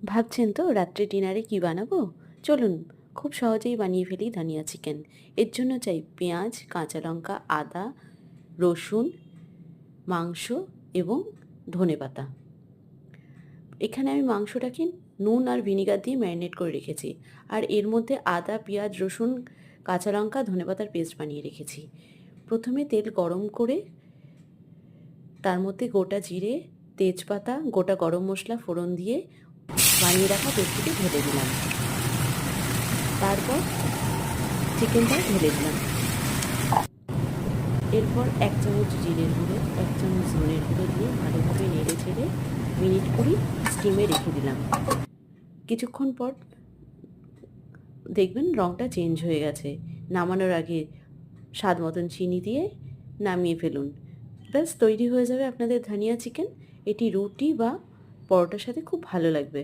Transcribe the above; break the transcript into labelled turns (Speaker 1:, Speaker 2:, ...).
Speaker 1: ভাবছেন তো রাত্রে ডিনারে কি বানাবো? চলুন খুব সহজেই বানিয়ে ফেলি ধনিয়া চিকেন। এর জন্য চাই পেঁয়াজ, কাঁচা লঙ্কা, আদা, রসুন, মাংস এবং ধনেপাতা। এখানে আমি মাংসটাকে নুন আর ভিনিগার দিয়ে ম্যারিনেট করে রেখেছি। আর এর মধ্যে আদা, পেঁয়াজ, রসুন, কাঁচা লঙ্কা, ধনেপাতার পেস্ট বানিয়ে রেখেছি। প্রথমে তেল গরম করে তার মধ্যে গোটা জিরে, তেজপাতা, গোটা গরম মশলা ফোড়ন দিয়ে বানিয়ে রাখা পেস্টটিকে ঢেলে দিলাম। তারপর চিকেনটা ঢেলে দিলাম। এরপর 1 চামচ জিরের গুঁড়ো, 1 চামচ ধনের গুঁড়ো দিয়ে ভালোভাবে নেড়ে চেড়ে মিনিট 20 স্টিমে রেখে দিলাম। কিছুক্ষণ পর দেখবেন রঙটা চেঞ্জ হয়ে গেছে। নামানোর আগে স্বাদ মতন চিনি দিয়ে নামিয়ে ফেলুন। ব্যাস তৈরি হয়ে যাবে আপনাদের ধনিয়া চিকেন। এটি রুটি বা পরোটার সাথে খুব ভালো লাগবে।